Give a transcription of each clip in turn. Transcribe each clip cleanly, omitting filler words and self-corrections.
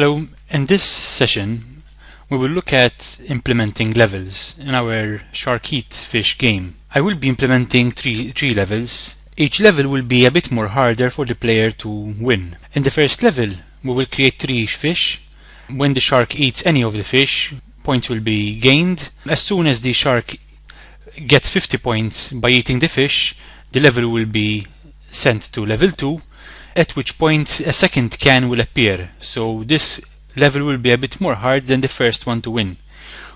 Hello, in this session we will look at implementing levels in our Shark Eat Fish game. I will be implementing three levels. Each level will be a bit more harder for the player to win. In the first level we will create 3 fish. When the shark eats any of the fish, points will be gained. As soon as the shark gets 50 points by eating the fish, the level will be sent to level 2, at which point a second can will appear, so this level will be a bit more hard than the first one to win.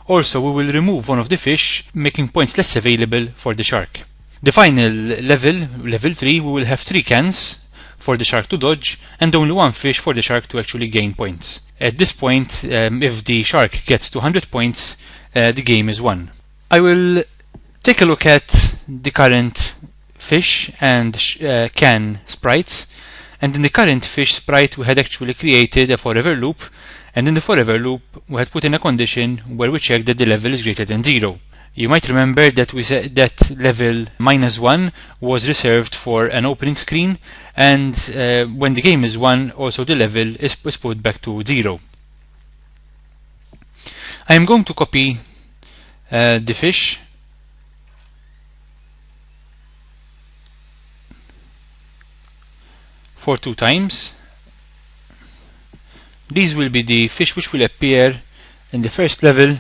Also, we will remove one of the fish, making points less available for the shark. The final level, level 3, we will have 3 cans for the shark to dodge and only 1 fish for the shark to actually gain points. At this point, if the shark gets to 100 points, the game is won. I will take a look at the current fish and can sprites. And in the current fish sprite we had actually created a forever loop, and in the forever loop we had put in a condition where we checked that the level is greater than 0. You might remember that we said that level -1 was reserved for an opening screen, and when the game is won also the level is put back to 0. I am going to copy the fish for 2 times. These will be the fish which will appear in the first level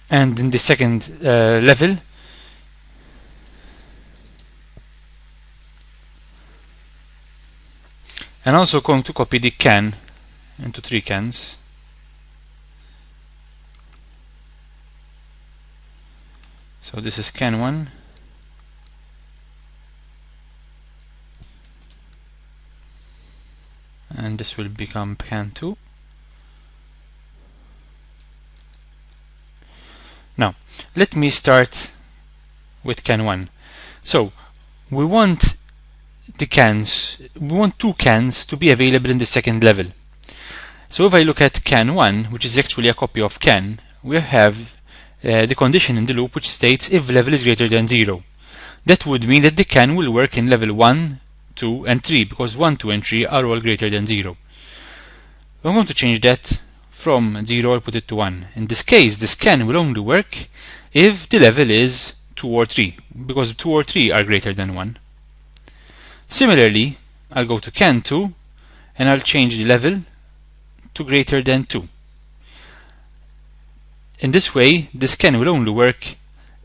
and in the second level. And also going to copy the can into 3 cans. So this is can 1. And this will become can 2. Now, let me start with can 1. So, we want 2 cans to be available in the second level. So if I look at can 1, which is actually a copy of can, we have the condition in the loop which states if level is greater than 0. That would mean that the can will work in level 1, 2 and 3, because 1, 2 and 3 are all greater than 0. I'm going to change that from 0, I'll put it to 1. In this case, this can will only work if the level is 2 or 3, because 2 or 3 are greater than 1. Similarly, I'll go to can 2 and I'll change the level to greater than 2. In this way, this can will only work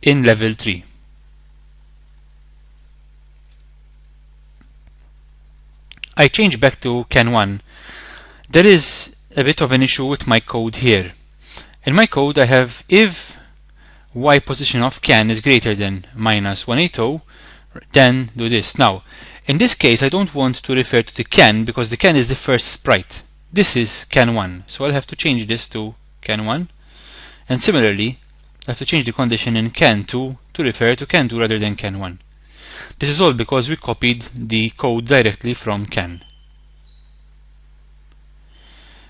in level 3. I change back to can 1. There is a bit of an issue with my code here. In my code I have if y position of can is greater than -180, then do this. Now, in this case I don't want to refer to the can because the can is the first sprite. This is can 1, so I'll have to change this to can 1. And similarly, I have to change the condition in can 2 to refer to can 2 rather than can 1. This is all because we copied the code directly from can.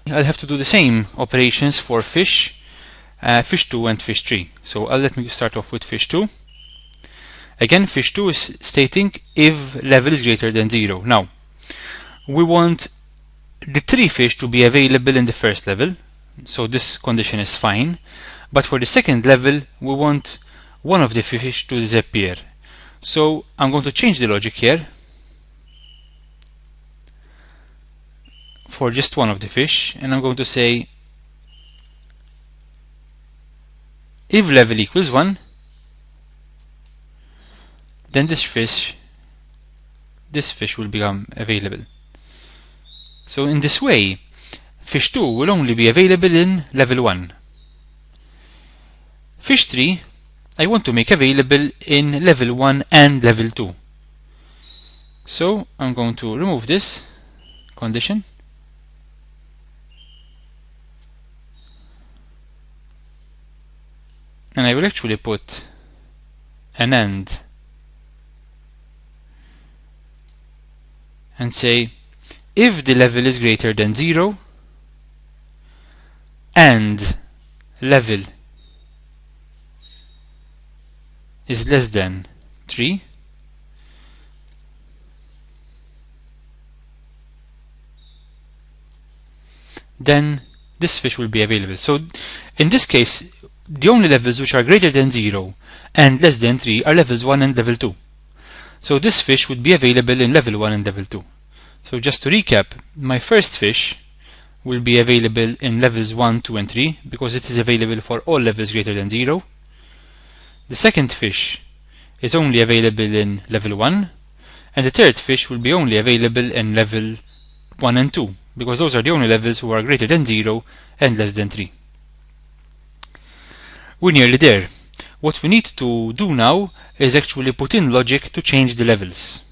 I'll have to do the same operations for fish 2 and fish 3. So let me start off with fish 2. Again, fish 2 is stating if level is greater than 0. Now, we want the 3 fish to be available in the first level, so this condition is fine. But for the second level, we want one of the fish to disappear. So I'm going to change the logic here for just one of the fish, and I'm going to say if level equals 1, then this fish will become available. So in this way, fish 2 will only be available in level 1. Fish 3 I want to make available in level 1 and level 2. So I'm going to remove this condition and I will actually put an AND and say if the level is greater than 0 and level is less than 3, then this fish will be available. So in this case, the only levels which are greater than 0 and less than 3 are levels 1 and level 2. So this fish would be available in level 1 and level 2. So just to recap, my first fish will be available in levels 1, 2 and 3 because it is available for all levels greater than 0. The second fish is only available in level 1, and the third fish will be only available in level 1 and 2 because those are the only levels who are greater than 0 and less than 3. We're nearly there. What we need to do now is actually put in logic to change the levels.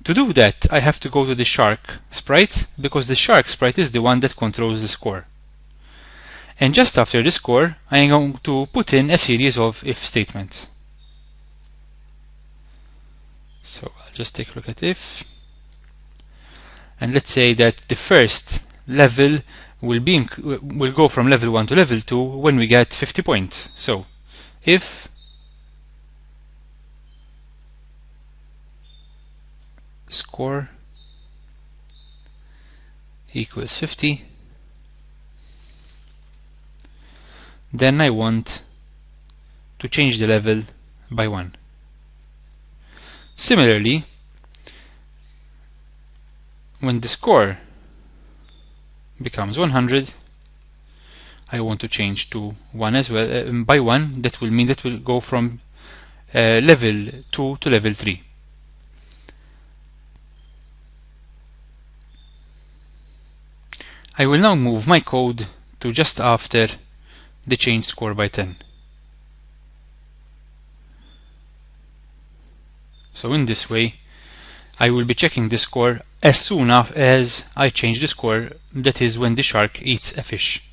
To do that, I have to go to the shark sprite because the shark sprite is the one that controls the score. And just after the score, I am going to put in a series of if statements. So I'll just take a look at if. And let's say that the first level will go from level 1 to level 2 when we get 50 points. So if score equals 50, then I want to change the level by 1. Similarly, when the score becomes 100, I want to change to 1 as well, by 1. That will mean that we'll go from level 2 to level 3. I will now move my code to just after the change score by 10. So in this way, I will be checking the score as soon as I change the score, that is when the shark eats a fish.